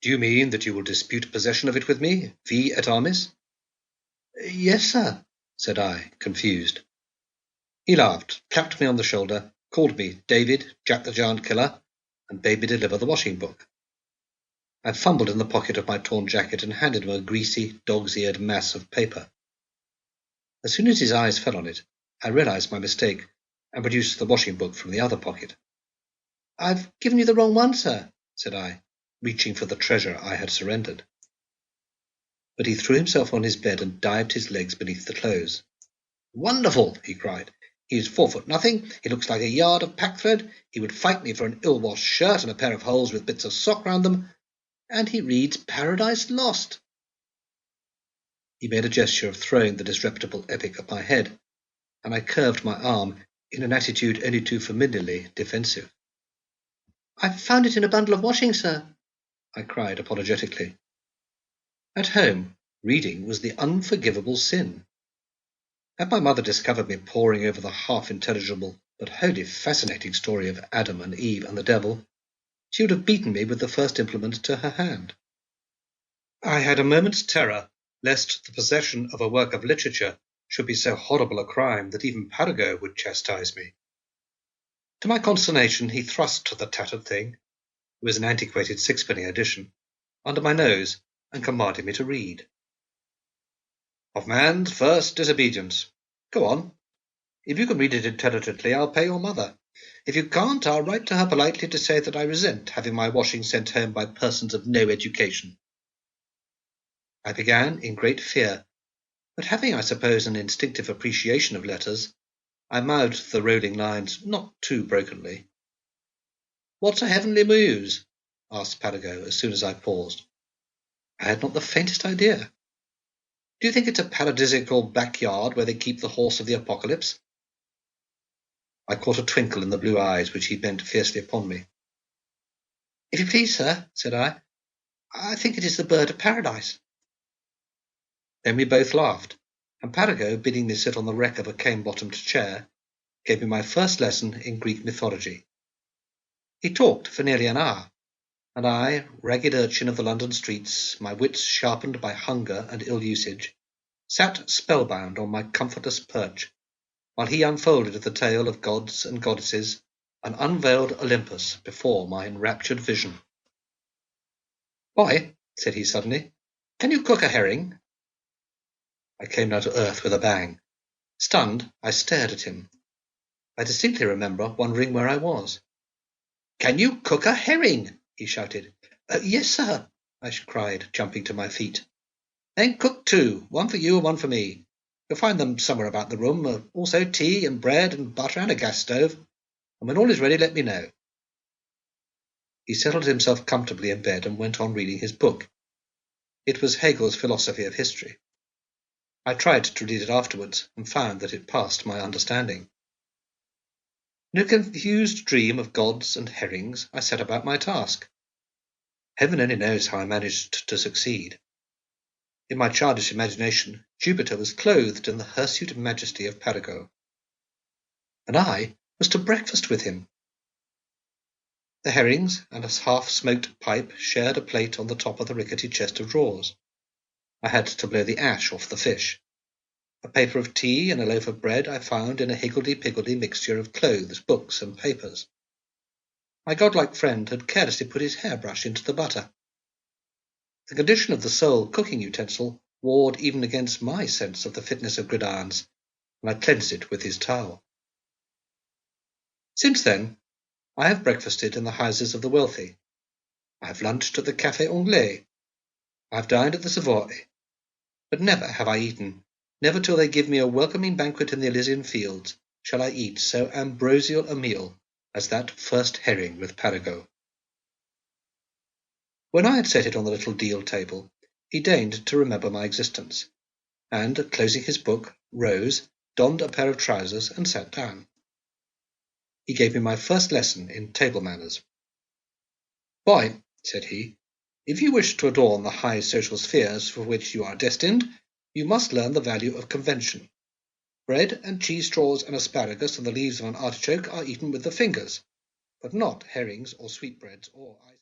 "Do you mean that you will dispute possession of it with me, vi et armis?" "Yes, sir," said I, confused. He laughed, clapped me on the shoulder, called me David, Jack the Giant Killer, and bade me deliver the washing book. I fumbled in the pocket of my torn jacket and handed him a greasy, dog's-eared mass of paper. As soon as his eyes fell on it, I realized my mistake and produced the washing book from the other pocket. "I've given you the wrong one, sir," said I, reaching for the treasure I had surrendered. But he threw himself on his bed and dived his legs beneath the clothes. "Wonderful!" he cried. "He is 4'0" he looks like a yard of packthread, he would fight me for an ill-washed shirt and a pair of holes with bits of sock round them, and he reads Paradise Lost." He made a gesture of throwing the disreputable epic at my head, and I curved my arm in an attitude only too familiarly defensive. "I found it in a bundle of washing, sir," I cried apologetically. At home, reading was the unforgivable sin. Had my mother discovered me poring over the half-intelligible but wholly fascinating story of Adam and Eve and the devil, she would have beaten me with the first implement to her hand. I had a moment's terror lest the possession of a work of literature should be so horrible a crime that even Paragot would chastise me. To my consternation, he thrust the tattered thing, it was an antiquated sixpenny edition, under my nose and commanded me to read. "Of man's first disobedience. Go on. If you can read it intelligently, I'll pay your mother. If you can't, I'll write to her politely to say that I resent having my washing sent home by persons of no education." I began in great fear, but having, I suppose, an instinctive appreciation of letters, I mouthed the rolling lines not too brokenly. "What's a heavenly muse?" asked Paragot as soon as I paused. I had not the faintest idea. "Do you think it's a paradisiacal backyard where they keep the horse of the apocalypse?" I caught a twinkle in the blue eyes which he bent fiercely upon me. "If you please, sir," said I think it is the bird of paradise." Then we both laughed, and Paragot, bidding me sit on the wreck of a cane-bottomed chair, gave me my first lesson in Greek mythology. He talked for nearly an hour, and I, ragged urchin of the London streets, my wits sharpened by hunger and ill-usage, sat spellbound on my comfortless perch, while he unfolded the tale of gods and goddesses, and unveiled Olympus before my enraptured vision. "Boy," said he suddenly, "can you cook a herring?" I came down to earth with a bang. Stunned, I stared at him. I distinctly remember wondering where I was. "Can you cook a herring?" he shouted. "Yes, sir," I cried, jumping to my feet. "Then cook two, one for you and one for me. You'll find them somewhere about the room, also tea and bread and butter and a gas stove. And when all is ready, let me know." He settled himself comfortably in bed and went on reading his book. It was Hegel's Philosophy of History. I tried to read it afterwards and found that it passed my understanding. In a confused dream of gods and herrings, I set about my task. Heaven only knows how I managed to succeed. In my childish imagination, Jupiter was clothed in the hirsute majesty of Paragot, and I was to breakfast with him. The herrings and a half-smoked pipe shared a plate on the top of the rickety chest of drawers. I had to blow the ash off the fish. A paper of tea and a loaf of bread I found in a higgledy-piggledy mixture of clothes, books, and papers. My godlike friend had carelessly put his hairbrush into the butter. The condition of the sole cooking utensil warred even against my sense of the fitness of gridirons, and I cleansed it with his towel. Since then, I have breakfasted in the houses of the wealthy. I have lunched at the Café Anglais. I have dined at the Savoy. But never have I eaten, never till they give me a welcoming banquet in the Elysian fields, shall I eat so ambrosial a meal as that first herring with Paragot. When I had set it on the little deal table, he deigned to remember my existence, and, closing his book, rose, donned a pair of trousers, and sat down. He gave me my first lesson in table manners. "Boy," said he, "if you wish to adorn the high social spheres for which you are destined, you must learn the value of convention. Bread and cheese straws and asparagus and the leaves of an artichoke are eaten with the fingers, but not herrings or sweetbreads or ice."